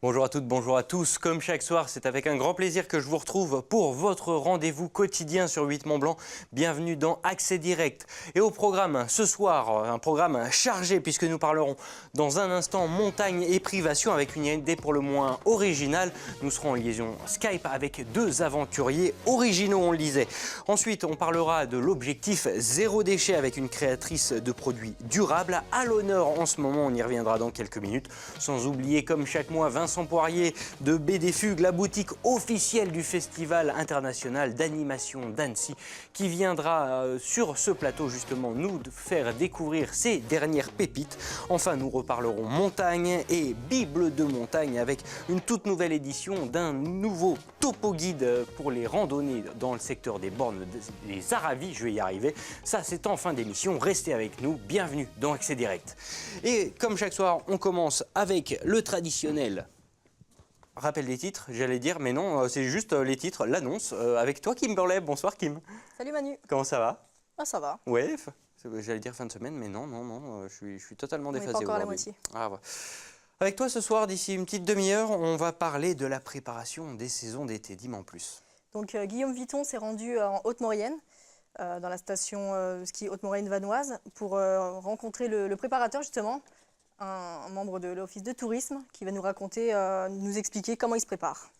Bonjour à toutes, bonjour à tous. Comme chaque soir, c'est avec un grand plaisir que je vous retrouve pour votre rendez-vous quotidien sur 8 Mont Blanc. Bienvenue dans Accès Direct. Et au programme ce soir, un programme chargé puisque nous parlerons dans un instant montagne et privation avec une idée pour le moins originale. Nous serons en liaison Skype avec deux aventuriers originaux, on le disait. Ensuite, on parlera de l'objectif zéro déchet avec une créatrice de produits durables. À l'honneur en ce moment, on y reviendra dans quelques minutes. Sans oublier, comme chaque mois, Vincent Poirier de BD Fugue, la boutique officielle du Festival international d'animation d'Annecy, qui viendra sur ce plateau justement nous faire découvrir ses dernières pépites. Enfin, nous reparlerons montagne et Bible de montagne avec une toute nouvelle édition d'un nouveau topo guide pour les randonnées dans le secteur des bornes des Aravis. Je vais y arriver. Ça, c'est en fin d'émission. Restez avec nous. Bienvenue dans Accès Direct. Et comme chaque soir, on commence avec le traditionnel rappel des titres, j'allais dire, mais non, c'est juste les titres, l'annonce. Avec toi, Kim Burley. Bonsoir, Kim. Salut Manu. Comment ça va? Ah, ça va. Ouais, j'allais dire fin de semaine, mais non, je suis totalement déphasé aujourd'hui. On n'est pas encore à la moitié. Ah, ouais. Avec toi, ce soir, d'ici une petite demi-heure, on va parler de la préparation des saisons d'été. Dis-moi en plus. Donc, Guillaume Vuitton s'est rendu en Haute-Maurienne, dans la station ski Haute-Maurienne-Vanoise, pour rencontrer le préparateur, justement, un membre de l'office de tourisme qui va nous raconter, nous expliquer comment il se prépare.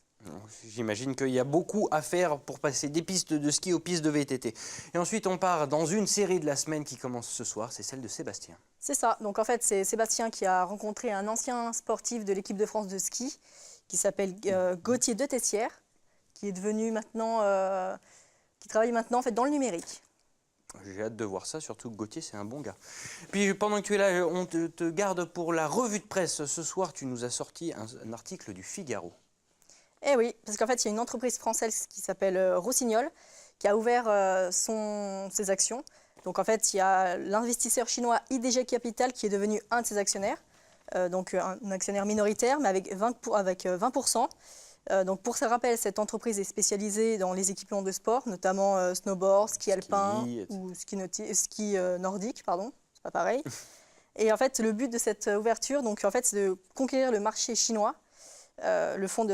J'imagine qu'il y a beaucoup à faire pour passer des pistes de ski aux pistes de VTT. Et ensuite, on part dans une série de la semaine qui commence ce soir, c'est celle de Sébastien. C'est ça. Donc en fait, c'est Sébastien qui a rencontré un ancien sportif de l'équipe de France de ski qui s'appelle Gauthier de Tessières, qui est devenu maintenant, qui travaille maintenant en fait dans le numérique. J'ai hâte de voir ça, surtout que Gauthier, c'est un bon gars. Puis pendant que tu es là, on te garde pour la revue de presse. Ce soir, tu nous as sorti un article du Figaro. Eh oui, parce qu'en fait, il y a une entreprise française qui s'appelle Rossignol qui a ouvert ses actions. Donc en fait, il y a l'investisseur chinois IDG Capital qui est devenu un de ses actionnaires, donc un actionnaire minoritaire, mais avec 20%. Donc pour ce rappel, cette entreprise est spécialisée dans les équipements de sport, notamment snowboard, ski alpin ou ski nordique, pardon, c'est pas pareil. Et en fait, le but de cette ouverture, donc en fait, c'est de conquérir le marché chinois. Le fonds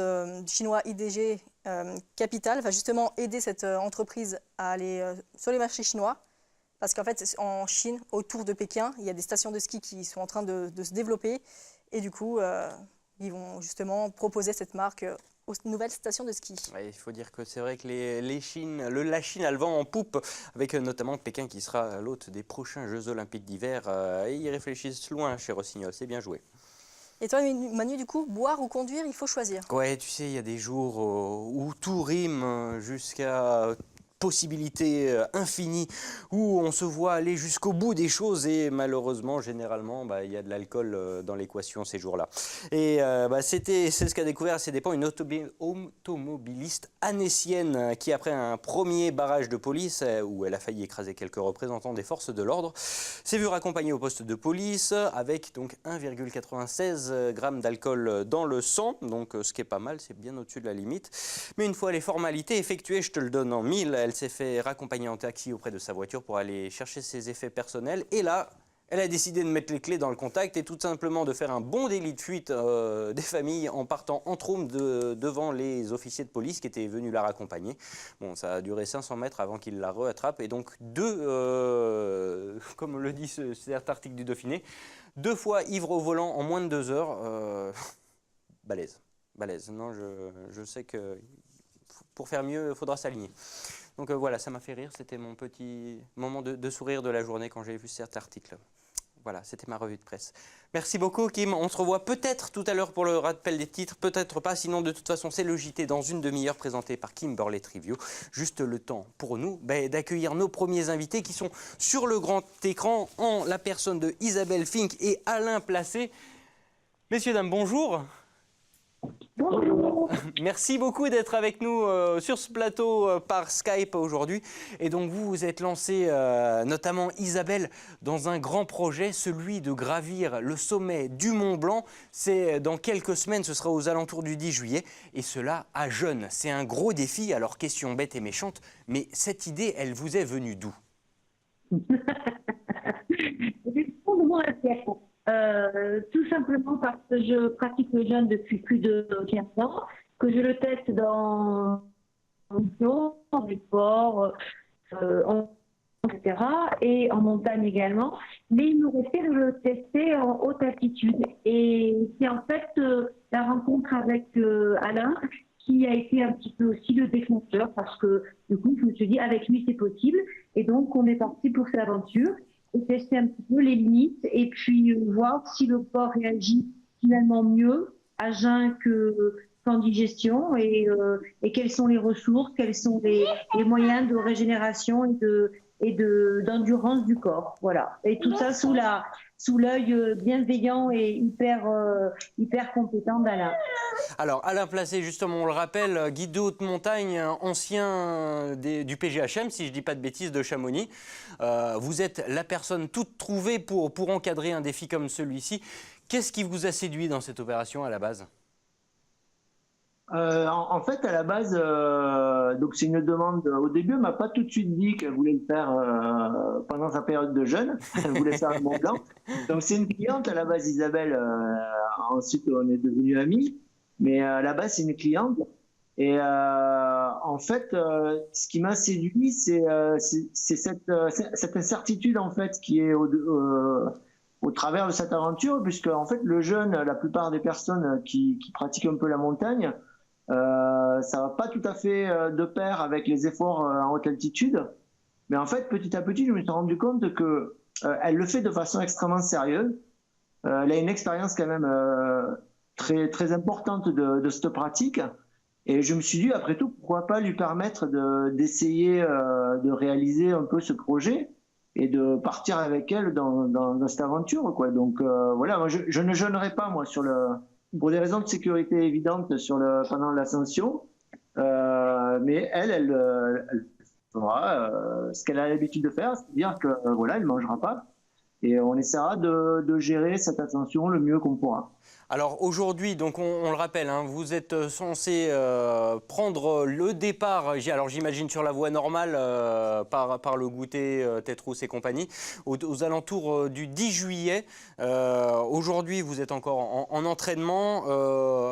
chinois IDG Capital va justement aider cette entreprise à aller sur les marchés chinois. Parce qu'en fait, en Chine, autour de Pékin, il y a des stations de ski qui sont en train de se développer. Et du coup, ils vont justement proposer cette marque aux nouvelles stations de ski. Ouais, il faut dire que c'est vrai que la Chine a le vent en poupe, avec notamment Pékin qui sera l'hôte des prochains Jeux Olympiques d'hiver. Et ils réfléchissent loin chez Rossignol, c'est bien joué. Et toi, Manu, du coup, boire ou conduire, il faut choisir. Ouais, tu sais, il y a des jours où tout rime jusqu'à possibilité infinie, où on se voit aller jusqu'au bout des choses et malheureusement, généralement, il y a de l'alcool dans l'équation ces jours-là. Et c'est ce qu'a découvert à ses dépens une automobiliste annécienne qui, après un premier barrage de police, où elle a failli écraser quelques représentants des forces de l'ordre, s'est vue raccompagnée au poste de police avec donc 1,96 g d'alcool dans le sang, donc ce qui est pas mal, c'est bien au-dessus de la limite. Mais une fois les formalités effectuées, je te le donne en mille, elle s'est fait raccompagner en taxi auprès de sa voiture pour aller chercher ses effets personnels. Et là, elle a décidé de mettre les clés dans le contact et tout simplement de faire un bon délit de fuite des familles en partant en trombe devant les officiers de police qui étaient venus la raccompagner. Bon, ça a duré 500 mètres avant qu'ils la rattrapent. Et donc, comme le dit cet article du Dauphiné, 2 fois ivre au volant en moins de 2 heures. Balèze. Non, je sais que pour faire mieux, il faudra s'aligner. Donc voilà, ça m'a fait rire, c'était mon petit moment de sourire de la journée quand j'ai vu cet article. Voilà, c'était ma revue de presse. Merci beaucoup Kim, on se revoit peut-être tout à l'heure pour le rappel des titres, peut-être pas, sinon de toute façon c'est le JT dans une demi-heure présenté par Kim Burley Trivio. Juste le temps pour nous d'accueillir nos premiers invités qui sont sur le grand écran en la personne de Isabelle Fink et Alain Placé. Messieurs, dames, bonjour. Bonjour. Merci beaucoup d'être avec nous sur ce plateau par Skype aujourd'hui. Et donc vous vous êtes lancé, notamment Isabelle, dans un grand projet, celui de gravir le sommet du Mont Blanc. C'est dans quelques semaines, ce sera aux alentours du 10 juillet. Et cela à jeune. C'est un gros défi. Alors question bête et méchante, mais cette idée, elle vous est venue d'où? Du fond de mon intérieur. Tout simplement parce que je pratique le jeûne depuis plus de 15 ans, que je le teste dans du sport, etc. et en montagne également. Mais il me restait de le tester en haute altitude. Et c'est en fait la rencontre avec Alain qui a été un petit peu aussi le déclencheur parce que du coup, je me suis dit avec lui c'est possible. Et donc, on est parti pour cette aventure et tester un petit peu les limites et puis voir si le corps réagit finalement mieux à jeun qu'en digestion et quelles sont les ressources, quels sont les moyens de régénération d'endurance du corps. Voilà. Et tout ça sous l'œil bienveillant et hyper compétent d'Alain. Alors, Alain Placé, justement, on le rappelle, guide de haute montagne, ancien du PGHM, si je ne dis pas de bêtises, de Chamonix. Vous êtes la personne toute trouvée pour encadrer un défi comme celui-ci. Qu'est-ce qui vous a séduit dans cette opération à la base ? En fait, à la base, donc c'est une demande. Au début, elle m'a pas tout de suite dit qu'elle voulait le faire pendant sa période de jeûne. Elle voulait faire le Mont Blanc. Donc c'est une cliente à la base, Isabelle. Ensuite, on est devenus amis. Mais à la base, c'est une cliente. Et en fait, ce qui m'a séduit, c'est cette incertitude en fait qui est au travers de cette aventure, puisque en fait le jeûne, la plupart des personnes qui pratiquent un peu la montagne, ça va pas tout à fait de pair avec les efforts en haute altitude. Mais en fait, petit à petit, je me suis rendu compte que elle le fait de façon extrêmement sérieuse. Elle a une expérience quand même très très importante de cette pratique. Et je me suis dit, après tout, pourquoi pas lui permettre d'essayer de réaliser un peu ce projet et de partir avec elle dans cette aventure, quoi. Donc voilà, moi, je ne jeûnerai pas, moi, pour des raisons de sécurité évidentes pendant l'ascension. Mais elle fera ce qu'elle a l'habitude de faire, c'est-à-dire que voilà, elle ne mangera pas. Et on essaiera de gérer cette ascension le mieux qu'on pourra. Alors aujourd'hui, donc on le rappelle, hein, vous êtes censé prendre le départ, alors j'imagine sur la voie normale par le goûter Tétrousse et compagnie, aux alentours du 10 juillet. Aujourd'hui, vous êtes encore en entraînement.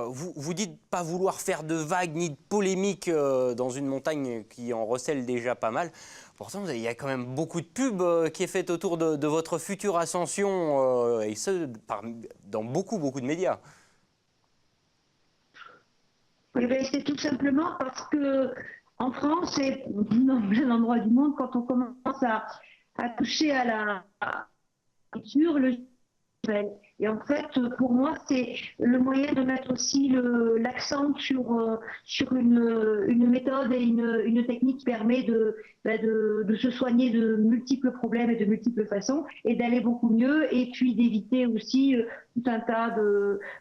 Vous dites pas vouloir faire de vagues ni de polémiques dans une montagne qui en recèle déjà pas mal. Pourtant, il y a quand même beaucoup de pubs qui est faite autour de votre future ascension, et ce, dans beaucoup de médias. Oui, ben, c'est tout simplement parce que en France et dans plein d'endroits du monde, quand on commence à toucher à la culture, le et en fait, pour moi, c'est le moyen de mettre aussi l'accent sur une méthode et une technique qui permet de se soigner de multiples problèmes et de multiples façons et d'aller beaucoup mieux et puis d'éviter aussi tout un tas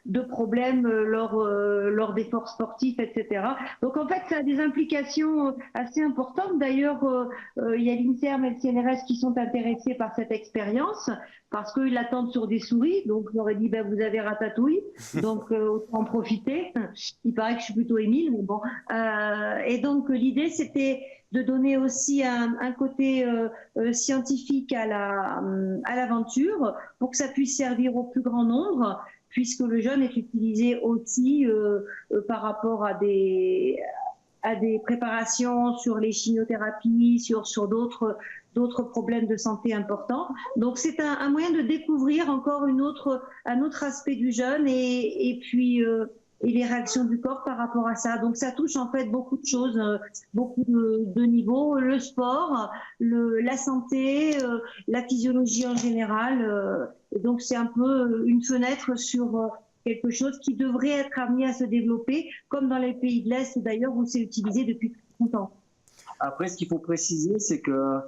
de problèmes lors d'efforts sportifs, etc. Donc en fait, ça a des implications assez importantes. D'ailleurs, il y a l'INSERM et le CNRS qui sont intéressés par cette expérience parce qu'ils l'attendent sur des souris. Donc, je leur ai dit, ben, vous avez ratatouille, donc autant en profiter. Il paraît que je suis plutôt Émile, mais bon. Et donc, l'idée, c'était de donner aussi un côté scientifique à l'aventure pour que ça puisse servir au plus grand nombre, puisque le jeûne est utilisé aussi par rapport à des préparations sur les chimiothérapies, sur d'autres problèmes de santé importants. Donc c'est un moyen de découvrir encore un autre aspect du jeûne et puis et les réactions du corps par rapport à ça. Donc ça touche en fait beaucoup de choses, beaucoup de niveaux, le sport, la santé, la physiologie en général. Et donc c'est un peu une fenêtre sur quelque chose qui devrait être amené à se développer, comme dans les pays de l'Est d'ailleurs où c'est utilisé depuis très longtemps. Après, ce qu'il faut préciser, c'est que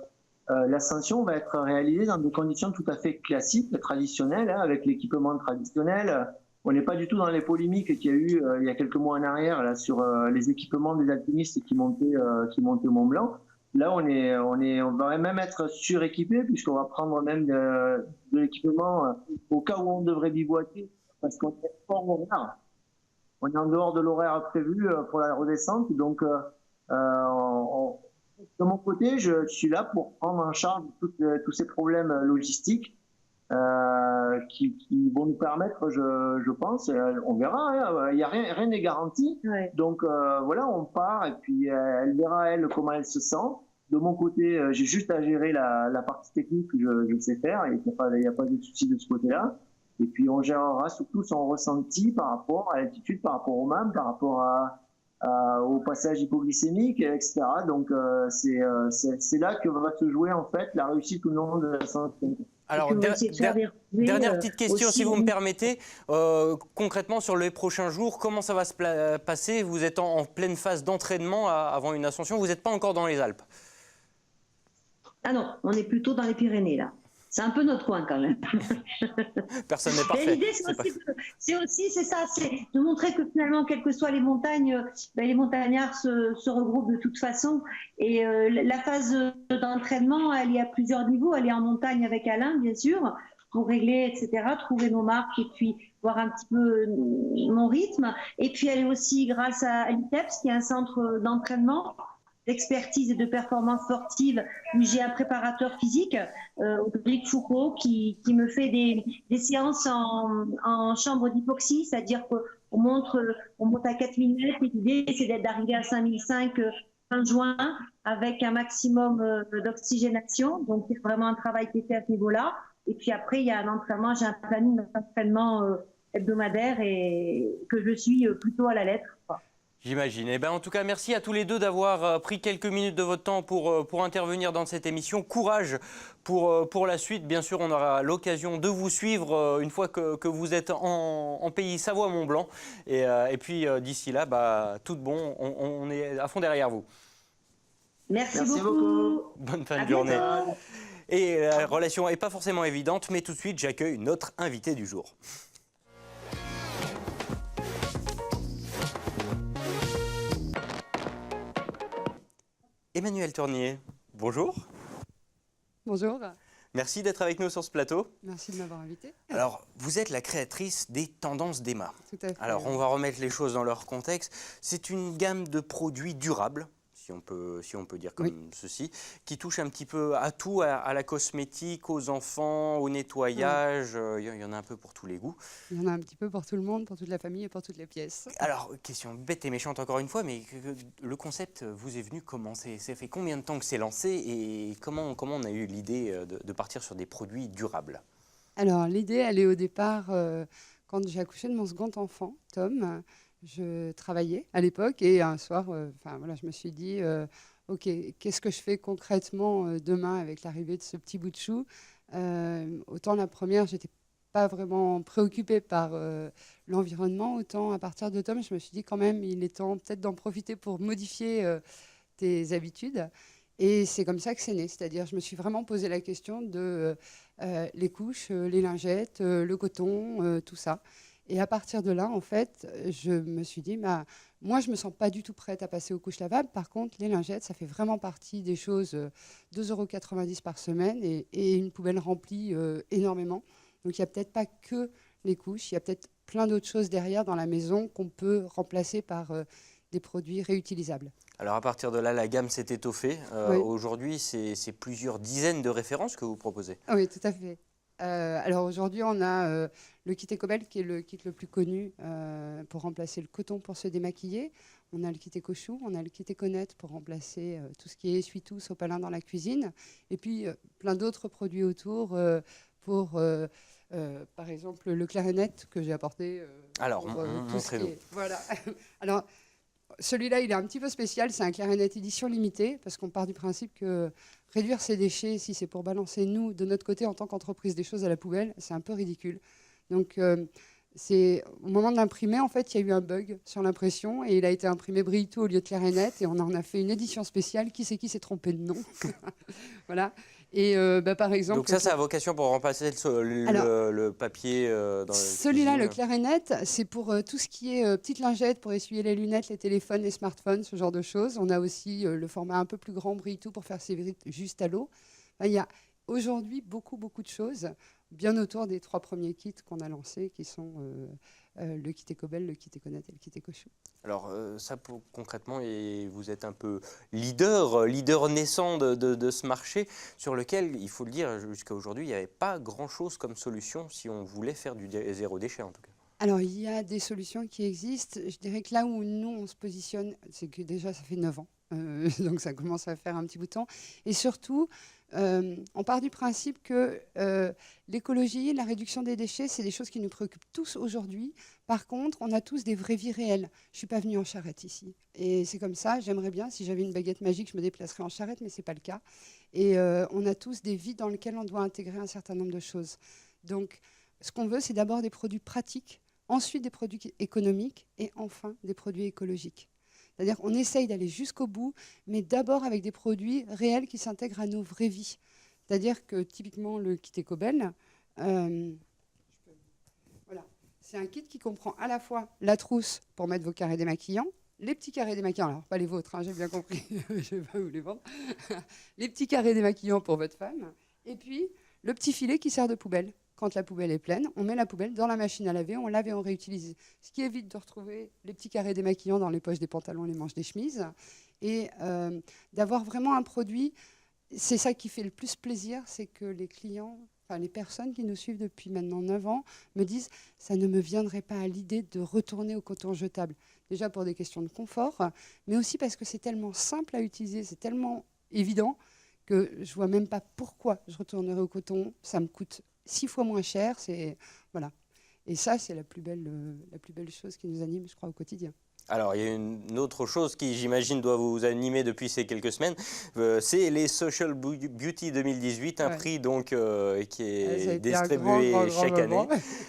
l'ascension va être réalisée dans des conditions tout à fait classiques, traditionnelles, hein, avec l'équipement traditionnel. On n'est pas du tout dans les polémiques qu'il y a eu il y a quelques mois en arrière là, sur les équipements des alpinistes qui montaient au Mont Blanc. Là, on va même être suréquipé puisqu'on va prendre même de l'équipement au cas où on devrait bivouaquer parce qu'on est hors horaire. On est en dehors de l'horaire prévu pour la redescente. Donc, de mon côté, je suis là pour prendre en charge tous ces problèmes logistiques qui vont nous permettre, je pense, on verra, hein, il y a rien n'est garanti. Ouais. Donc voilà, on part et puis elle verra elle comment elle se sent. De mon côté, j'ai juste à gérer la partie technique que je sais faire, il n'y a pas de souci de ce côté-là. Et puis on gérera surtout son ressenti par rapport à l'altitude, par rapport au MAM, par rapport au passage hypoglycémique, etc. Donc c'est là que va se jouer en fait la réussite ou non de la santé. Alors, dernière petite question, aussi, si vous me permettez. Concrètement, sur les prochains jours, comment ça va se passer? Vous êtes en pleine phase d'entraînement avant une ascension. Vous n'êtes pas encore dans les Alpes? Ah non, on est plutôt dans les Pyrénées, là. C'est un peu notre coin, quand même. Personne n'est parfait. L'idée, c'est ça, c'est de montrer que finalement, quelles que soient les montagnes, les montagnards se regroupent de toute façon. Et la phase d'entraînement, elle est à plusieurs niveaux. Elle est en montagne avec Alain, bien sûr, pour régler, etc., trouver nos marques et puis voir un petit peu mon rythme. Et puis, elle est aussi grâce à l'ITEPS, qui est un centre d'entraînement, d'expertise et de performance sportive, où j'ai un préparateur physique, Audric Foucault, qui me fait des séances en chambre d'hypoxie, c'est-à-dire qu'on monte à 4000 mètres, et l'idée c'est d'arriver à 5005 fin juin, avec un maximum d'oxygénation. Donc c'est vraiment un travail qui est fait à ce niveau-là. Et puis après, il y a un entraînement, j'ai un planning d'entraînement hebdomadaire et que je suis plutôt à la lettre, quoi. J'imagine. Eh ben, en tout cas, merci à tous les deux d'avoir pris quelques minutes de votre temps pour intervenir dans cette émission. Courage pour la suite. Bien sûr, on aura l'occasion de vous suivre une fois que vous êtes en pays Savoie-Mont-Blanc. Et puis, d'ici là, tout bon, on est à fond derrière vous. Merci beaucoup. Bonne fin À de journée. bientôt. Et la relation n'est pas forcément évidente, mais tout de suite, j'accueille notre invité du jour. Emmanuelle Tournier, bonjour. Bonjour, Merci d'être avec nous sur ce plateau. merci de m'avoir invité. Alors, vous êtes la créatrice des Tendances d'Emma. Tout à fait. Alors, on va remettre les choses dans leur contexte. C'est une gamme de produits durables, si on peut dire comme ceci, qui touche un petit peu à tout, à la cosmétique, aux enfants, au nettoyage. Il y en a un peu pour tous les goûts. Il y en a un petit peu pour tout le monde, pour toute la famille et pour toutes les pièces. Alors, question bête et méchante encore une fois, mais le concept vous est venu comment? Ça fait combien de temps que c'est lancé et comment on a eu l'idée de partir sur des produits durables? Alors, l'idée, elle est au départ, quand j'ai accouché de mon second enfant, Tom, je travaillais à l'époque et un soir, je me suis dit, OK, qu'est-ce que je fais concrètement demain avec l'arrivée de ce petit bout de chou? Autant la première, j'étais pas vraiment préoccupée par l'environnement, autant à partir de Tom, je me suis dit quand même, il est temps peut-être d'en profiter pour modifier tes habitudes. Et c'est comme ça que c'est né, c'est-à-dire je me suis vraiment posé la question de les couches, les lingettes, le coton, tout ça. Et à partir de là, en fait, je me suis dit, moi, je ne me sens pas du tout prête à passer aux couches lavables. Par contre, les lingettes, ça fait vraiment partie des choses, 2,90 € par semaine et une poubelle remplie énormément. Donc, il n'y a peut-être pas que les couches, il y a peut-être plein d'autres choses derrière dans la maison qu'on peut remplacer par des produits réutilisables. Alors, à partir de là, la gamme s'est étoffée. Oui. Aujourd'hui, c'est plusieurs dizaines de références que vous proposez. Ah oui, tout à fait. Alors aujourd'hui, on a le kit Ecobel qui est le kit le plus connu pour remplacer le coton pour se démaquiller. On a le kit Ecochou, on a le kit Econet pour remplacer tout ce qui est essuie-tout, sopalin dans la cuisine. Et puis plein d'autres produits autour pour, par exemple, le clarinet que j'ai apporté. Alors, tout ce qui montrez-nous. est- Voilà. Alors, celui-là, il est un petit peu spécial. C'est un clarinet édition limitée parce qu'on part du principe que réduire ses déchets, si c'est pour balancer, nous, de notre côté, en tant qu'entreprise, des choses à la poubelle, c'est un peu ridicule. Donc, c'est au moment de l'imprimer, en fait, il y a eu un bug sur l'impression et il a été imprimé Brito au lieu de clarinet et on en a fait une édition spéciale. Qui c'est qui s'est trompé de nom? Voilà. Et par exemple... Donc ça a vocation pour remplacer le papier dans Celui-là, le cuisine. clarinet, c'est pour tout ce qui est petites lingettes, pour essuyer les lunettes, les téléphones, les smartphones, ce genre de choses. On a aussi le format un peu plus grand, Brito, pour faire ses briques juste à l'eau. Enfin, il y a aujourd'hui beaucoup de choses, bien autour des 3 premiers kits qu'on a lancés, qui sont le Kit Cobel, le Kit Econat et le Kit Ecochou. Alors ça, concrètement, et vous êtes un peu leader naissant de ce marché sur lequel, il faut le dire, jusqu'à aujourd'hui, il n'y avait pas grand-chose comme solution si on voulait faire du zéro déchet en tout cas. Alors, il y a des solutions qui existent. Je dirais que là où nous, on se positionne, c'est que déjà, ça fait 9 ans. Donc, ça commence à faire un petit bout de temps. Et surtout, on part du principe que l'écologie, la réduction des déchets, c'est des choses qui nous préoccupent tous aujourd'hui. Par contre, on a tous des vraies vies réelles. Je ne suis pas venue en charrette ici. Et c'est comme ça, j'aimerais bien, si j'avais une baguette magique, je me déplacerais en charrette, mais ce n'est pas le cas. Et on a tous des vies dans lesquelles on doit intégrer un certain nombre de choses. Donc, ce qu'on veut, c'est d'abord des produits pratiques, ensuite des produits économiques et enfin des produits écologiques. C'est-à-dire qu'on essaye d'aller jusqu'au bout, mais d'abord avec des produits réels qui s'intègrent à nos vraies vies. C'est-à-dire que typiquement le kit Ecobel, voilà, c'est un kit qui comprend à la fois la trousse pour mettre vos carrés démaquillants, les petits carrés démaquillants, alors pas les vôtres, hein, j'ai bien compris, je ne vais pas vous les vendre, les petits carrés démaquillants pour votre femme, et puis le petit filet qui sert de poubelle. Quand la poubelle est pleine, on met la poubelle dans la machine à laver, on lave et on réutilise. Ce qui évite de retrouver les petits carrés démaquillants dans les poches des pantalons, les manches des chemises. Et d'avoir vraiment un produit, c'est ça qui fait le plus plaisir, c'est que les clients, enfin les personnes qui nous suivent depuis maintenant 9 ans, me disent « ça ne me viendrait pas à l'idée de retourner au coton jetable ». Déjà pour des questions de confort, mais aussi parce que c'est tellement simple à utiliser, c'est tellement évident que je ne vois même pas pourquoi je retournerai au coton. Ça me coûte 6 fois moins cher, voilà. Et ça, c'est la plus belle chose qui nous anime, je crois, au quotidien. Alors, il y a une autre chose qui, j'imagine, doit vous animer depuis ces quelques semaines, c'est les Social Beauty 2018, un prix donc qui est distribué chaque année.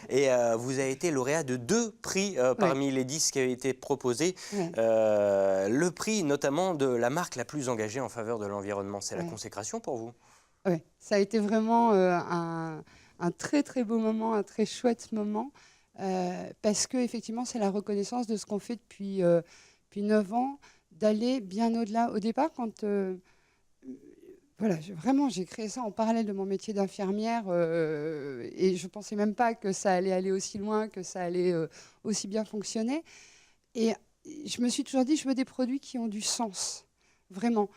Et vous avez été lauréat de 2 prix parmi les 10 qui avaient été proposés. Le prix notamment de la marque la plus engagée en faveur de l'environnement, c'est la consécration pour vous? Oui, ça a été vraiment un très très beau moment, un très chouette moment, parce que effectivement c'est la reconnaissance de ce qu'on fait depuis 9 ans, d'aller bien au-delà. Au départ, quand voilà, vraiment j'ai créé ça en parallèle de mon métier d'infirmière, et je pensais même pas que ça allait aller aussi loin, que ça allait aussi bien fonctionner. Et je me suis toujours dit, je veux des produits qui ont du sens, vraiment.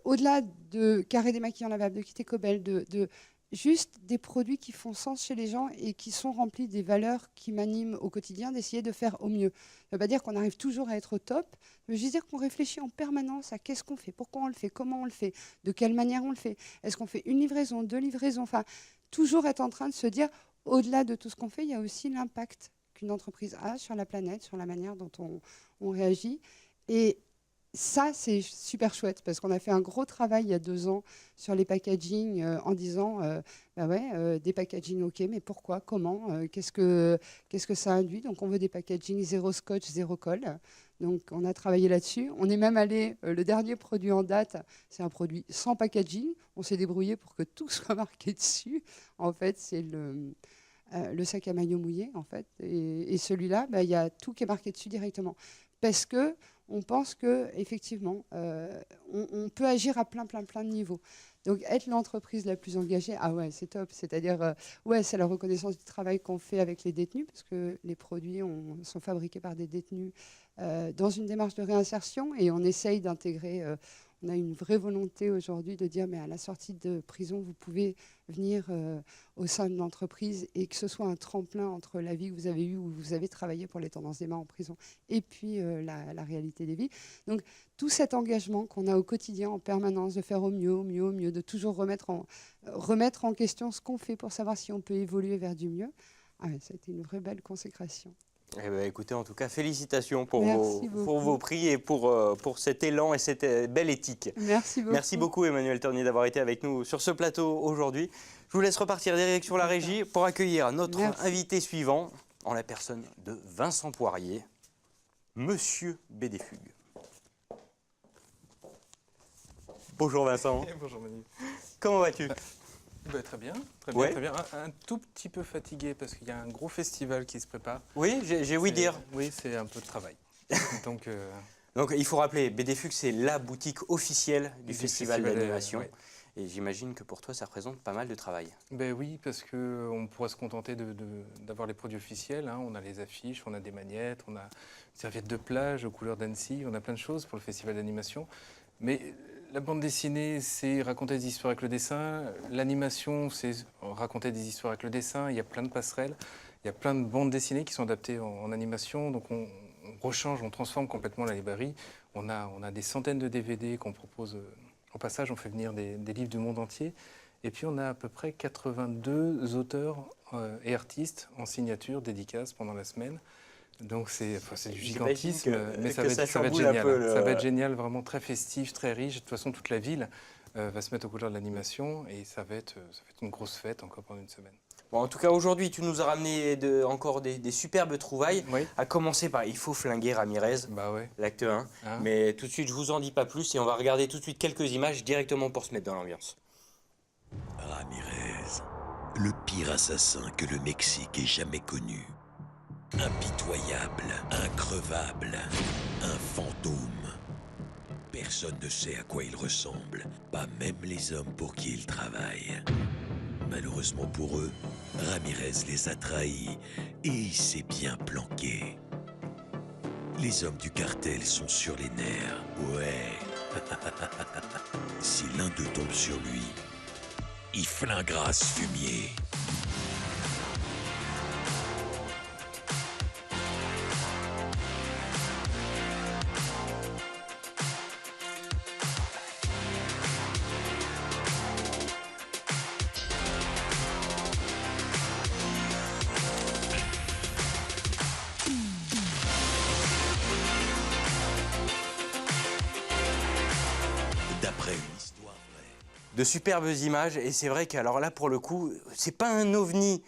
Au-delà de carrés démaquillants lavables, de kit Ecobel, de juste des produits qui font sens chez les gens et qui sont remplis des valeurs qui m'animent au quotidien, d'essayer de faire au mieux. Ça ne veut pas dire qu'on arrive toujours à être au top, mais juste dire qu'on réfléchit en permanence à qu'est-ce qu'on fait, pourquoi on le fait, comment on le fait, de quelle manière on le fait. Est-ce qu'on fait une livraison, 2 livraisons, enfin, toujours être en train de se dire, au-delà de tout ce qu'on fait, il y a aussi l'impact qu'une entreprise a sur la planète, sur la manière dont on réagit. Et ça, c'est super chouette parce qu'on a fait un gros travail il y a 2 ans sur les packaging en disant des packaging ok, mais pourquoi, comment, qu'est-ce que ça induit. Donc on veut des packaging 0 scotch, 0 colle. Donc on a travaillé là-dessus. On est même allé, le dernier produit en date, c'est un produit sans packaging. On s'est débrouillé pour que tout soit marqué dessus. En fait, c'est le sac à maillot mouillé, en fait. Et celui-là, il y a tout qui est marqué dessus directement. Parce que on pense qu'effectivement, on peut agir à plein de niveaux. Donc, être l'entreprise la plus engagée, ah ouais, c'est top. C'est-à-dire, c'est la reconnaissance du travail qu'on fait avec les détenus, parce que les produits sont fabriqués par des détenus dans une démarche de réinsertion, et on essaye d'intégrer. On a une vraie volonté aujourd'hui de dire, mais à la sortie de prison, vous pouvez venir au sein de l'entreprise et que ce soit un tremplin entre la vie que vous avez eue, où vous avez travaillé pour les tendances des mains en prison, et puis la réalité des vies. Donc, tout cet engagement qu'on a au quotidien en permanence, de faire au mieux, de toujours remettre en question ce qu'on fait pour savoir si on peut évoluer vers du mieux, ça a été une vraie belle consécration. Eh bien, écoutez, en tout cas, félicitations pour vos prix et pour cet élan et cette belle éthique. Merci beaucoup. Merci beaucoup, Emmanuel Tornier, d'avoir été avec nous sur ce plateau aujourd'hui. Je vous laisse repartir direction la régie pour accueillir notre invité suivant, en la personne de Vincent Poirier, Monsieur Bédéfugue. Bonjour Vincent. Bonjour Manu. Comment vas-tu ? Très bien, Ouais. très bien. Un tout petit peu fatigué parce qu'il y a un gros festival qui se prépare. Oui, j'ai ouï dire. Oui, c'est un peu de travail. Donc, il faut rappeler, Bédéfugue, c'est la boutique officielle du festival d'animation. Ouais. Et j'imagine que pour toi, ça représente pas mal de travail. Ben oui, parce qu'on pourrait se contenter d'avoir les produits officiels, hein. On a les affiches, on a des magnettes, on a une serviette de plage aux couleurs d'Annecy, on a plein de choses pour le festival d'animation. Mais la bande dessinée, c'est raconter des histoires avec le dessin. L'animation, c'est raconter des histoires avec le dessin. Il y a plein de passerelles. Il y a plein de bandes dessinées qui sont adaptées en animation. Donc on rechange, on transforme complètement la librairie. On a des centaines de DVD qu'on propose. Au passage, on fait venir des livres du monde entier. Et puis on a à peu près 82 auteurs et artistes en signature, dédicaces pendant la semaine. Donc c'est du gigantisme, mais ça va être génial. Ça va être génial, vraiment très festif, très riche. De toute façon, toute la ville va se mettre aux couleurs de l'animation et ça va être une grosse fête encore pendant une semaine. Bon, en tout cas, aujourd'hui, tu nous as ramené encore des superbes trouvailles. Oui. À commencer par Il faut flinguer Ramirez, Bah ouais. l'acte 1. Hein. Mais tout de suite, je vous en dis pas plus et on va regarder tout de suite quelques images directement pour se mettre dans l'ambiance. Ramirez, le pire assassin que le Mexique ait jamais connu. Impitoyable, increvable, un fantôme. Personne ne sait à quoi il ressemble, pas même les hommes pour qui il travaille. Malheureusement pour eux, Ramirez les a trahis et il s'est bien planqué. Les hommes du cartel sont sur les nerfs, ouais. Si l'un d'eux tombe sur lui, il flinguera ce fumier. D'après une histoire vraie. De superbes images et c'est vrai qu'alors là, pour le coup, c'est pas un ovni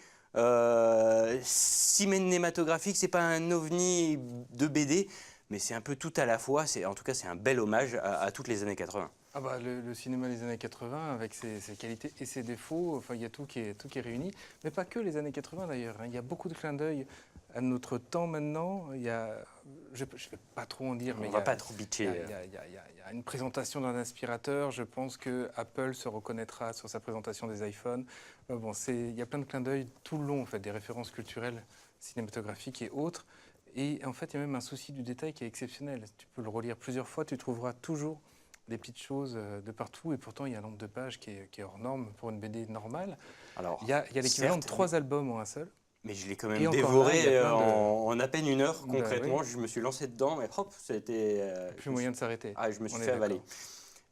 cinématographique, c'est pas un ovni de BD, mais c'est un peu tout à la fois. En tout cas, c'est un bel hommage à toutes les années 80. Ah bah, le cinéma des années 80, avec ses qualités et ses défauts, enfin, il y a tout qui est réuni. Mais pas que les années 80 d'ailleurs, hein. Il y a beaucoup de clins d'œil à notre temps maintenant. Il y a, je ne vais pas trop en dire, mais On va pas trop bitcher. il y a une présentation d'un aspirateur. Je pense que Apple se reconnaîtra sur sa présentation des iPhones. Bon, il y a plein de clins d'œil tout le long, en fait, des références culturelles, cinématographiques et autres. Et en fait, il y a même un souci du détail qui est exceptionnel. Tu peux le relire plusieurs fois, tu trouveras toujours des petites choses de partout. Et pourtant, il y a un nombre de pages qui est hors norme pour une BD normale. Alors, Il y a l'équivalent de certes, 3 albums en un seul. mais je l'ai quand Et même encore là, il y dévoré a plein de- en à peine une heure, Bah concrètement. oui. Je me suis lancé dedans et hop, c'était... Plus moyen de s'arrêter. Ah, je me suis On est fait avaler. d'accord.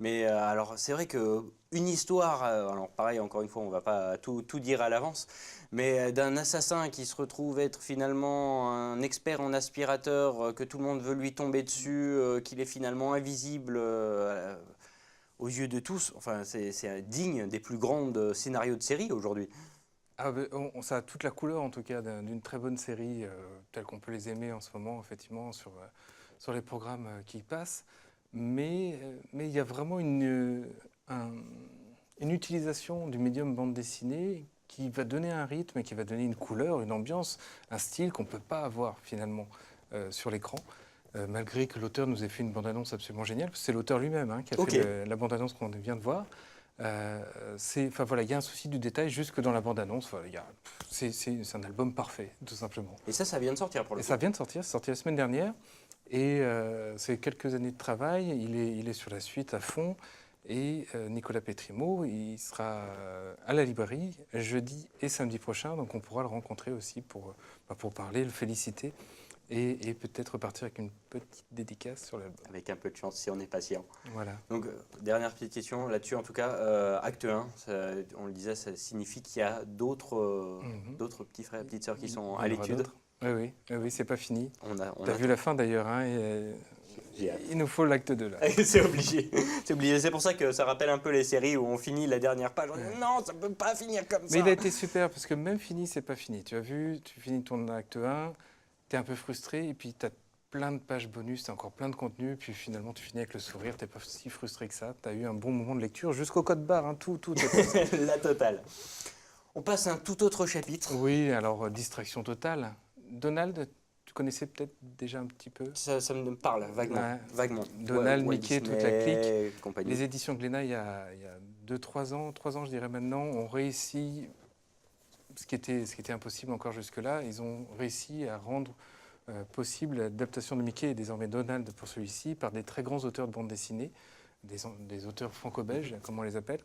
Mais alors, c'est vrai qu'une histoire, alors pareil, encore une fois, on ne va pas tout dire à l'avance, mais d'un assassin qui se retrouve être finalement un expert en aspirateur, que tout le monde veut lui tomber dessus, qu'il est finalement invisible aux yeux de tous, enfin, c'est digne des plus grands scénarios de série aujourd'hui. Ah, ça a toute la couleur, en tout cas, d'une très bonne série, telle qu'on peut les aimer en ce moment, effectivement, sur les programmes qui passent. Mais il y a vraiment une utilisation du médium bande dessinée qui va donner un rythme, qui va donner une couleur, une ambiance, un style qu'on ne peut pas avoir finalement sur l'écran. Malgré que l'auteur nous ait fait une bande-annonce absolument géniale, parce que c'est l'auteur lui-même qui a fait la bande-annonce qu'on vient de voir. Enfin voilà, il y a un souci du détail jusque dans la bande-annonce. Voilà, c'est un album parfait, tout simplement. Et ça vient de sortir pour le Et coup. ça vient de sortir, c'est sorti la semaine dernière. Et c'est quelques années de travail. Il est sur la suite à fond. Et Nicolas Pétrimo, il sera à la librairie jeudi et samedi prochain. Donc on pourra le rencontrer aussi pour parler, le féliciter. Et peut-être repartir avec une petite dédicace sur l'album. Avec un peu de chance, si on est patient. Voilà. Donc, dernière petite question là-dessus, en tout cas, acte 1, on le disait, ça signifie qu'il y a d'autres petits frères et petites sœurs qui sont Il y en à aura l'étude. d'autres. Oui, c'est pas fini. On T'as vu la fin d'ailleurs, hein, J'ai hâte. il nous faut l'acte 2 là. C'est obligé. C'est obligé. C'est pour ça que ça rappelle un peu les séries où on finit la dernière page. On dit, non, ça peut pas finir comme ça. Mais il a été super parce que même fini, c'est pas fini. Tu as vu, tu finis ton acte 1, tu es un peu frustré et puis tu as plein de pages bonus, tu as encore plein de contenu, puis finalement tu finis avec le sourire, tu n'es pas si frustré que ça. Tu as eu un bon moment de lecture jusqu'au code barre, hein, tout est passé. La totale. On passe à un tout autre chapitre. Oui, alors distraction totale. Donald, tu connaissais peut-être déjà un petit peu. Ça me parle vaguement. Ouais. Vaguement. Donald, Walt Mickey, Disney, toute la clique. compagnie. Les éditions Glénat, il y a 2-3 ans, 3 ans je dirais maintenant, ont réussi, ce qui était impossible encore jusque-là, ils ont réussi à rendre possible l'adaptation de Mickey et désormais Donald pour celui-ci par des très grands auteurs de bande dessinée, des auteurs franco-belges, comme on les appelle.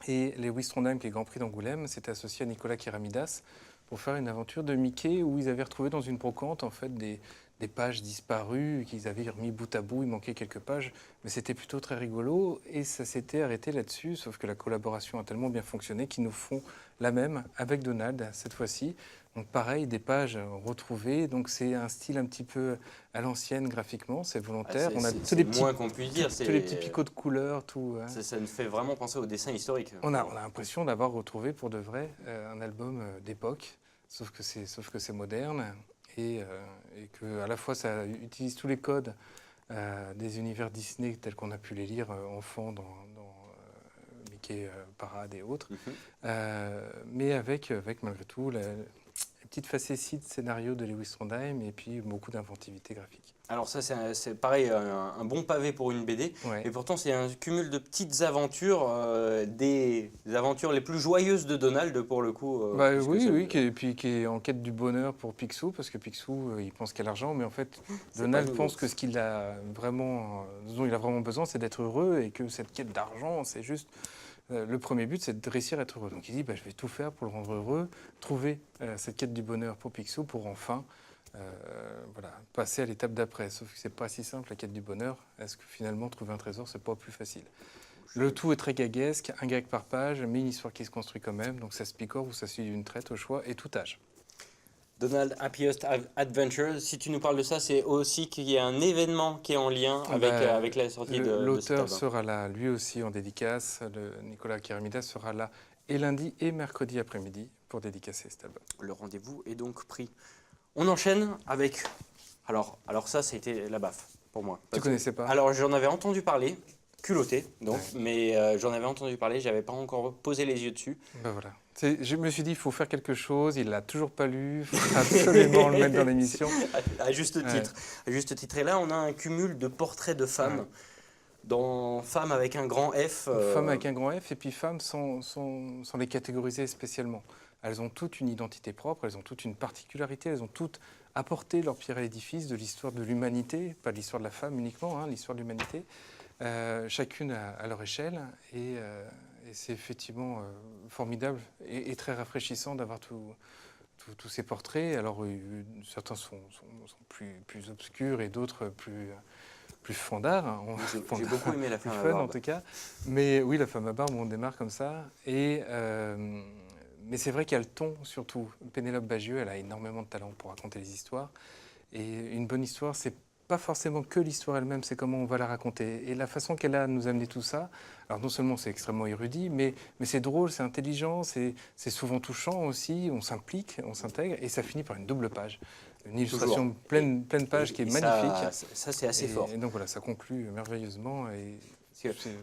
Et Lewis Trondheim, qui est Grand Prix d'Angoulême, s'était associé à Nicolas Kéramidas pour faire une aventure de Mickey où ils avaient retrouvé dans une brocante en fait des pages disparues qu'ils avaient remis bout à bout, il manquait quelques pages, mais c'était plutôt très rigolo et ça s'était arrêté là-dessus, sauf que la collaboration a tellement bien fonctionné qu'ils nous font la même avec Donald cette fois-ci. Donc pareil, des pages retrouvées, donc c'est un style un petit peu à l'ancienne graphiquement, c'est volontaire. Ah, on a c'est le moins qu'on puisse dire. tous les petits picots de couleurs, tout. Hein. Ça nous fait vraiment penser au dessin historique. On a l'impression d'avoir retrouvé pour de vrai un album d'époque, sauf que c'est moderne et que à la fois ça utilise tous les codes des univers Disney tels qu'on a pu les lire enfant dans Mickey Parade et autres, mais avec malgré tout la petite facétie de scénario de Lewis Trondheim et puis beaucoup d'inventivité graphique. Alors ça, c'est pareil, un bon pavé pour une BD. Ouais. Et pourtant, c'est un cumul de petites aventures, des aventures les plus joyeuses de Donald, pour le coup. Oui, qui est en quête du bonheur pour Picsou, parce que Picsou, il pense qu'il y a l'argent, mais en fait, Donald pense que ce qu'il a vraiment, dont il a vraiment besoin, c'est d'être heureux, et que cette quête d'argent, c'est juste... le premier but, c'est de réussir à être heureux. Donc il dit, je vais tout faire pour le rendre heureux, trouver cette quête du bonheur pour Picsou, pour enfin passer à l'étape d'après. Sauf que c'est pas si simple, la quête du bonheur. Est-ce que finalement, trouver un trésor, c'est pas plus facile? Le tout est très gaguesque, un gag par page, mais une histoire qui se construit quand même. Donc ça se picore ou ça suit d'une traite au choix et tout âge. Donald Happiest Adventure, si tu nous parles de ça, c'est aussi qu'il y a un événement qui est en lien avec la sortie de l'auteur cet album. sera là, lui aussi en dédicace. Nicolas Kéramidas sera là et lundi et mercredi après-midi pour dédicacer cet album. Le rendez-vous est donc pris. On enchaîne avec... Alors ça, c'était la baffe pour moi. Tu connaissais pas? Alors j'en avais entendu parler, culotté donc, mais j'en avais entendu parler, j'avais pas encore posé les yeux dessus. Voilà. Je me suis dit, il faut faire quelque chose, il l'a toujours pas lu, il faut absolument le mettre dans l'émission. À juste titre. À juste titre. Et là, on a un cumul de portraits de femmes. Dans Femmes avec un grand F. Femmes avec un grand F, et puis femmes sans les catégoriser spécialement. Elles ont toutes une identité propre, elles ont toutes une particularité, elles ont toutes apporté leur pierre à l'édifice de l'histoire de l'humanité, pas de l'histoire de la femme uniquement, l'histoire de l'humanité, chacune à leur échelle. Et c'est effectivement formidable et très rafraîchissant d'avoir tous ces portraits. Alors certains sont plus obscurs et d'autres plus fandards. J'ai beaucoup aimé La femme à fun, barbe. En tout cas. Mais oui, La femme à barbe, on démarre comme ça. Mais c'est vrai qu'il y a le ton, surtout. Pénélope Bagieux, elle a énormément de talent pour raconter les histoires. Et une bonne histoire, c'est pas forcément que l'histoire elle-même, c'est comment on va la raconter. Et la façon qu'elle a de nous amener tout ça, alors non seulement c'est extrêmement érudit, mais c'est drôle, c'est intelligent, c'est souvent touchant aussi, on s'implique, on s'intègre, et ça finit par une double page. Une illustration pleine page qui est magnifique. Ça c'est assez fort. Et donc voilà, ça conclut merveilleusement.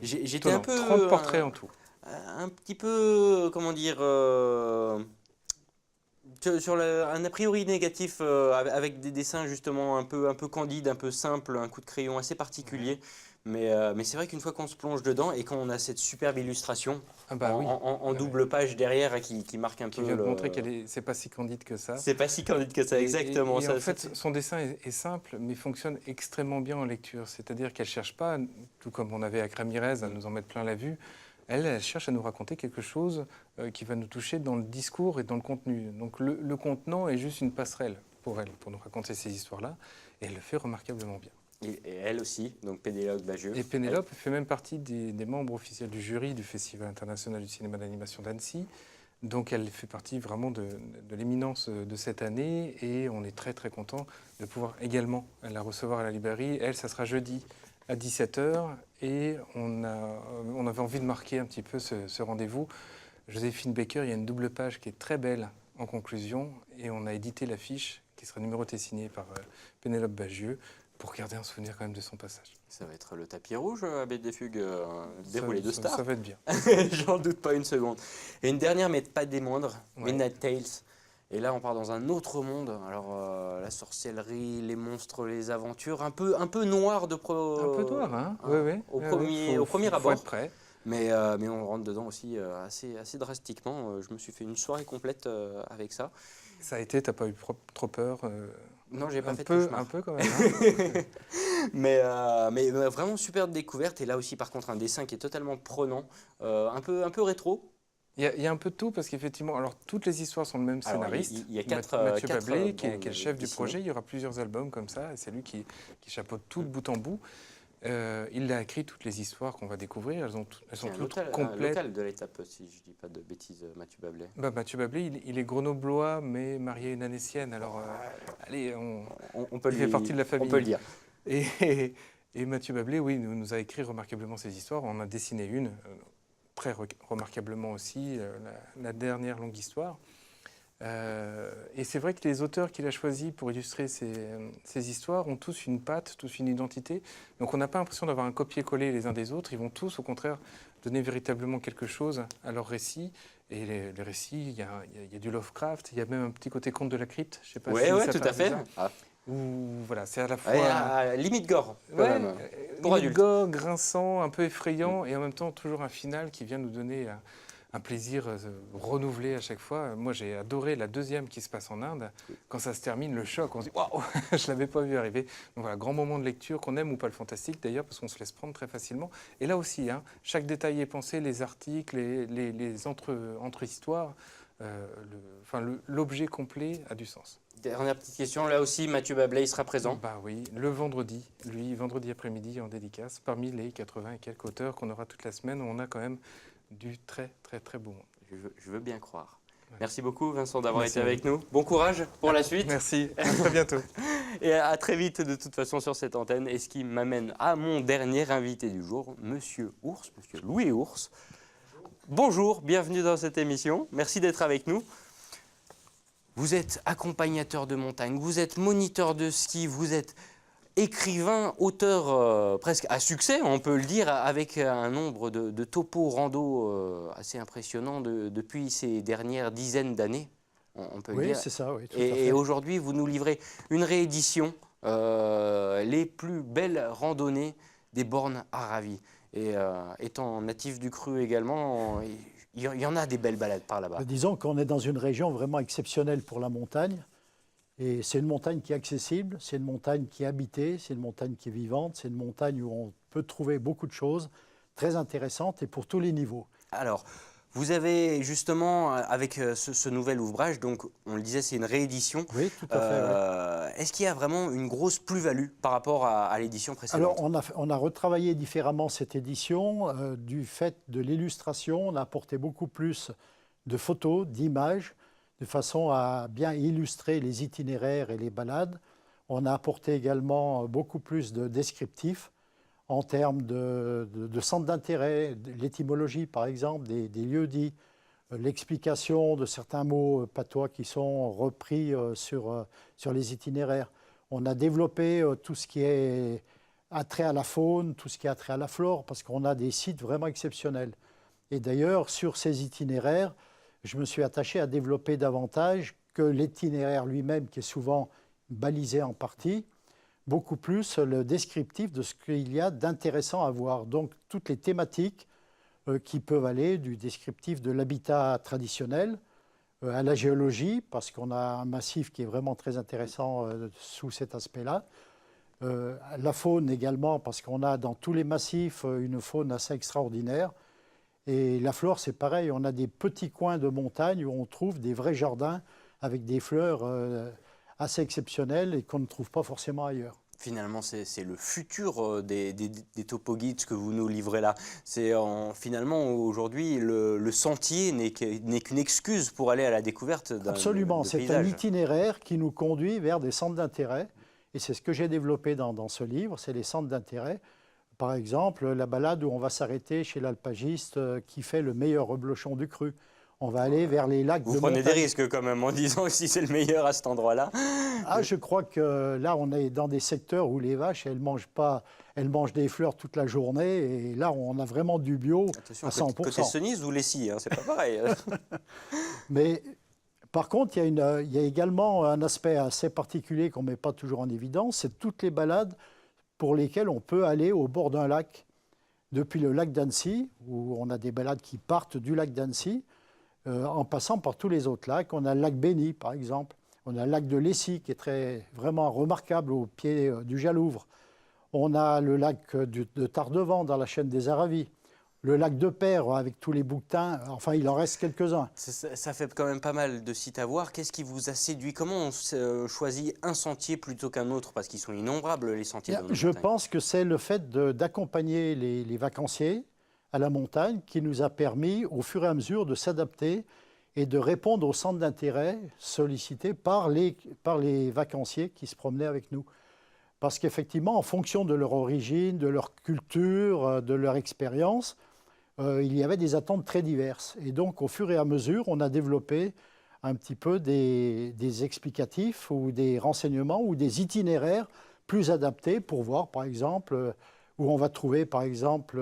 J'étais un peu... 30 portraits en tout. Un petit peu, comment dire... sur un a priori négatif avec des dessins justement un peu candides, un peu simples, un coup de crayon assez particulier. Mais c'est vrai qu'une fois qu'on se plonge dedans et qu'on a cette superbe illustration en double page derrière qui marque un peu... Qui vient de montrer que c'est pas si candide que ça. C'est pas si candide que ça, exactement. Et en fait, son dessin est simple, mais fonctionne extrêmement bien en lecture. C'est-à-dire qu'elle ne cherche pas, tout comme on avait avec Ramirez, à nous en mettre plein la vue. Elle cherche à nous raconter quelque chose qui va nous toucher dans le discours et dans le contenu. Donc le contenant est juste une passerelle pour elle, pour nous raconter ces histoires-là. Et elle le fait remarquablement bien. Et elle aussi, donc Pénélope Bagieux. Et Pénélope fait même partie des membres officiels du jury du Festival international du cinéma d'animation d'Annecy. Donc elle fait partie vraiment de l'éminence de cette année. Et on est très très content de pouvoir également la recevoir à la librairie. Elle, ça sera jeudi à 17h, et on avait envie de marquer un petit peu ce rendez-vous. Joséphine Baker, il y a une double page qui est très belle en conclusion, et on a édité l'affiche qui sera numérotée signée par Pénélope Bagieux pour garder un souvenir quand même de son passage. Ça va être le tapis rouge à Bête des Fugues, déroulé de stars. Ça va être bien. J'en doute pas une seconde. Et une dernière, mais pas des moindres, Midnight Tales. Et là, on part dans un autre monde. Alors, la sorcellerie, les monstres, les aventures, un peu noir de Un peu noir, hein. Au premier abord. Faut être prêt. Mais on rentre dedans aussi assez drastiquement. Je me suis fait une soirée complète avec ça. Ça a été, t'as pas eu trop peur Non, j'ai pas fait de peu, cauchemar. un peu quand même. Hein. mais vraiment super découverte. Et là aussi, par contre, un dessin qui est totalement prenant, un peu rétro. Il y a un peu de tout parce qu'effectivement, alors toutes les histoires sont le même Alors, scénariste. il y a quatre Mathieu quatre Bablé, qui est bandes le chef du dessinées. projet. Il y aura plusieurs albums comme ça, et c'est lui qui chapeaute tout de bout en bout. Il a écrit toutes les histoires qu'on va découvrir. Elles sont C'est un toutes local, complètes. local de l'étape, si je dis pas de bêtises, Mathieu Bablé. Mathieu Bablé, il est grenoblois, mais marié à une Annécienne. Alors, allez, On peut il fait partie de la famille. On peut le dire. Et Mathieu Bablé, oui, nous a écrit remarquablement ces histoires. On en a dessiné une, très remarquablement aussi, la dernière longue histoire. Et c'est vrai que les auteurs qu'il a choisis pour illustrer ces histoires ont tous une patte, tous une identité. Donc on n'a pas l'impression d'avoir un copier-coller les uns des autres. Ils vont tous, au contraire, donner véritablement quelque chose à leur récit. Et les récits, il y a du Lovecraft, il y a même un petit côté conte de la crypte. Je sais pas Oui, si ouais, ça tout parle à fait. de ça. Ou voilà, c'est à la fois Limite gore, quand ouais, même, pour limite adultes. gore, grinçant, un peu effrayant, et en même temps toujours un final qui vient nous donner un plaisir renouvelé à chaque fois. Moi, j'ai adoré la deuxième qui se passe en Inde. Quand ça se termine, le choc, on se dit waouh, je l'avais pas vu arriver. Donc voilà, grand moment de lecture qu'on aime ou pas le fantastique d'ailleurs, parce qu'on se laisse prendre très facilement. Et là aussi, hein, chaque détail est pensé, les articles, les entre-histoires. L'objet complet a du sens. Dernière petite question, là aussi, Mathieu Bablé, il sera présent. Bah oui, le vendredi, vendredi après-midi en dédicace, parmi les 80 et quelques auteurs qu'on aura toute la semaine, on a quand même du très très très beau monde. Je veux bien croire. Ouais. Merci beaucoup, Vincent, d'avoir Merci été à vous. avec nous. Bon courage pour la suite. Merci, à très bientôt. Et à très vite, de toute façon, sur cette antenne. Et ce qui m'amène à mon dernier invité du jour, Monsieur Ours, Monsieur Louis Ours. Bonjour, bienvenue dans cette émission. Merci d'être avec nous. Vous êtes accompagnateur de montagne, vous êtes moniteur de ski, vous êtes écrivain, auteur presque à succès, on peut le dire, avec un nombre de topos rando assez impressionnant depuis ces dernières dizaines d'années, on peut le dire. Oui, c'est ça, oui, tout à Et fait. aujourd'hui, vous nous livrez une réédition, les plus belles randonnées des bornes Aravis. Et étant natif du Cru également, il y en a des belles balades par là-bas. Disons qu'on est dans une région vraiment exceptionnelle pour la montagne. Et c'est une montagne qui est accessible, c'est une montagne qui est habitée, c'est une montagne qui est vivante, c'est une montagne où on peut trouver beaucoup de choses très intéressantes et pour tous les niveaux. Alors, vous avez justement, avec ce nouvel ouvrage, donc on le disait, c'est une réédition. Oui, tout à fait. Oui. Est-ce qu'il y a vraiment une grosse plus-value par rapport à l'édition précédente? Alors, on a retravaillé différemment cette édition. Du fait de l'illustration, on a apporté beaucoup plus de photos, d'images, de façon à bien illustrer les itinéraires et les balades. On a apporté également beaucoup plus de descriptifs en termes de centres d'intérêt, l'étymologie par exemple, des lieux-dits, l'explication de certains mots patois qui sont repris sur les itinéraires. On a développé tout ce qui est attrait à la faune, tout ce qui est attrait à la flore, parce qu'on a des sites vraiment exceptionnels. Et d'ailleurs, sur ces itinéraires, je me suis attaché à développer davantage que l'itinéraire lui-même, qui est souvent balisé en partie, beaucoup plus le descriptif de ce qu'il y a d'intéressant à voir. Donc toutes les thématiques qui peuvent aller du descriptif de l'habitat traditionnel à la géologie, parce qu'on a un massif qui est vraiment très intéressant sous cet aspect-là. La faune également, parce qu'on a dans tous les massifs une faune assez extraordinaire. Et la flore, c'est pareil, on a des petits coins de montagne où on trouve des vrais jardins avec des fleurs assez exceptionnelles et qu'on ne trouve pas forcément ailleurs. Finalement, c'est le futur des topoguides que vous nous livrez là. Finalement, aujourd'hui, le sentier n'est qu'une excuse pour aller à la découverte d'un paysage. Absolument, c'est un itinéraire qui nous conduit vers des centres d'intérêt. Et c'est ce que j'ai développé dans ce livre, c'est les centres d'intérêt. Par exemple, la balade où on va s'arrêter chez l'alpagiste qui fait le meilleur reblochon du Cru. On va aller vers les lacs de montagne. Vous prenez des risques quand même en disant si c'est le meilleur à cet endroit-là. Ah, je crois que là, on est dans des secteurs où les vaches, elles mangent des fleurs toute la journée. Et là, on a vraiment du bio. Attention, à 100%. Côté Cenis ou Lessie, hein, c'est pas pareil. Mais par contre, il y a également un aspect assez particulier qu'on ne met pas toujours en évidence, c'est toutes les balades pour lesquelles on peut aller au bord d'un lac. depuis le lac d'Annecy, où on a des balades qui partent du lac d'Annecy, en passant par tous les autres lacs. On a le lac Béni, par exemple. On a le lac de Lessy, qui est vraiment remarquable au pied du Jalouvre. On a le lac de Tardevant, dans la chaîne des Aravis. Le lac de Père, avec tous les bouquetins. Enfin, il en reste quelques-uns. Ça fait quand même pas mal de sites à voir. Qu'est-ce qui vous a séduit? Comment on choisit un sentier plutôt qu'un autre? Parce qu'ils sont innombrables, les sentiers de nos Je montagnes. pense que c'est le fait d'accompagner les vacanciers à la montagne qui nous a permis, au fur et à mesure, de s'adapter et de répondre aux centres d'intérêt sollicités par les vacanciers qui se promenaient avec nous. Parce qu'effectivement, en fonction de leur origine, de leur culture, de leur expérience, il y avait des attentes très diverses. Et donc, au fur et à mesure, on a développé un petit peu des explicatifs ou des renseignements ou des itinéraires plus adaptés pour voir, par exemple, où on va trouver, par exemple,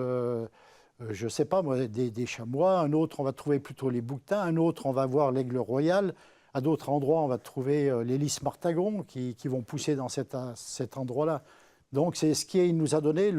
je ne sais pas moi, des chamois, un autre, on va trouver plutôt les bouquetins, un autre, on va voir l'aigle royal, à d'autres endroits, on va trouver les lys martagons qui vont pousser dans cet endroit-là. Donc, c'est ce qui nous a donné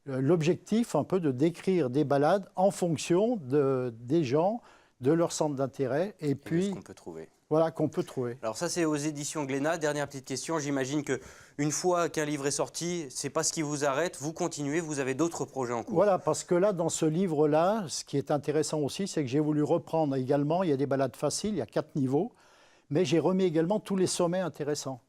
l'objectif un peu de décrire des balades en fonction des gens, de leur centre d'intérêt et puis ce qu'on peut trouver. Voilà, qu'on peut trouver. Alors ça, c'est aux éditions Glénat. Dernière petite question, j'imagine qu'une fois qu'un livre est sorti, c'est pas ce qui vous arrête, vous continuez, vous avez d'autres projets en cours. Voilà, parce que là, dans ce livre-là, ce qui est intéressant aussi, c'est que j'ai voulu reprendre également, il y a des balades faciles, il y a 4 niveaux, mais j'ai remis également tous les sommets intéressants.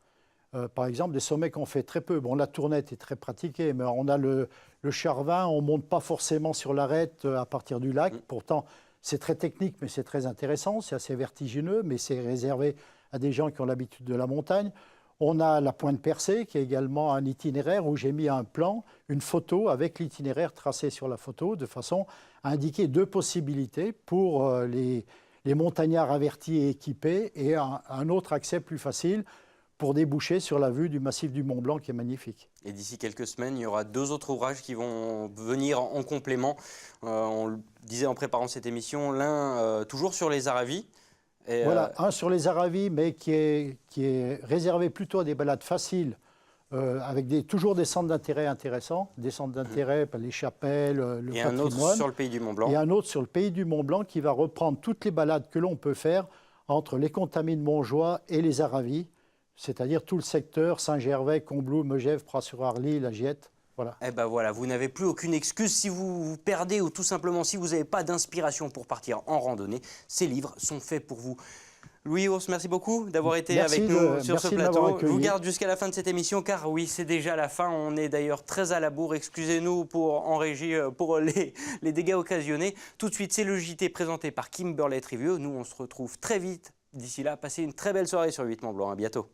Par exemple, des sommets qu'on fait très peu. Bon, la Tournette est très pratiquée, mais on a le Charvin, on ne monte pas forcément sur l'arête à partir du lac. Pourtant, c'est très technique, mais c'est très intéressant, c'est assez vertigineux, mais c'est réservé à des gens qui ont l'habitude de la montagne. On a la Pointe Percée, qui est également un itinéraire où j'ai mis un plan, une photo avec l'itinéraire tracé sur la photo, de façon à indiquer 2 possibilités pour les montagnards avertis et équipés, et un autre accès plus facile pour déboucher sur la vue du massif du Mont Blanc qui est magnifique. Et d'ici quelques semaines, il y aura 2 autres ouvrages qui vont venir en complément. On le disait en préparant cette émission, l'un toujours sur les Aravis. Et voilà, un sur les Aravis, mais qui est réservé plutôt à des balades faciles, avec toujours des centres d'intérêt intéressants, des centres d'intérêt, les chapelles, le patrimoine. Et un autre sur le pays du Mont Blanc. Et un autre sur le pays du Mont Blanc qui va reprendre toutes les balades que l'on peut faire entre les Contamines Montjoie et les Aravis, c'est-à-dire tout le secteur Saint-Gervais, Combloux, Megève, Pras-sur-Arly, La Giette. Voilà. Eh ben voilà, vous n'avez plus aucune excuse si vous vous perdez ou tout simplement si vous n'avez pas d'inspiration pour partir en randonnée. Ces livres sont faits pour vous. Louis Ours, merci beaucoup d'avoir été avec nous sur ce plateau. Je vous garde jusqu'à la fin de cette émission car oui, c'est déjà la fin. On est d'ailleurs très à la bourre. Excusez-nous en régie pour les dégâts occasionnés. Tout de suite, c'est le JT présenté par Kimberley Trivieux. Nous, on se retrouve très vite. D'ici là, passez une très belle soirée sur 8 Mont Blanc. À bientôt.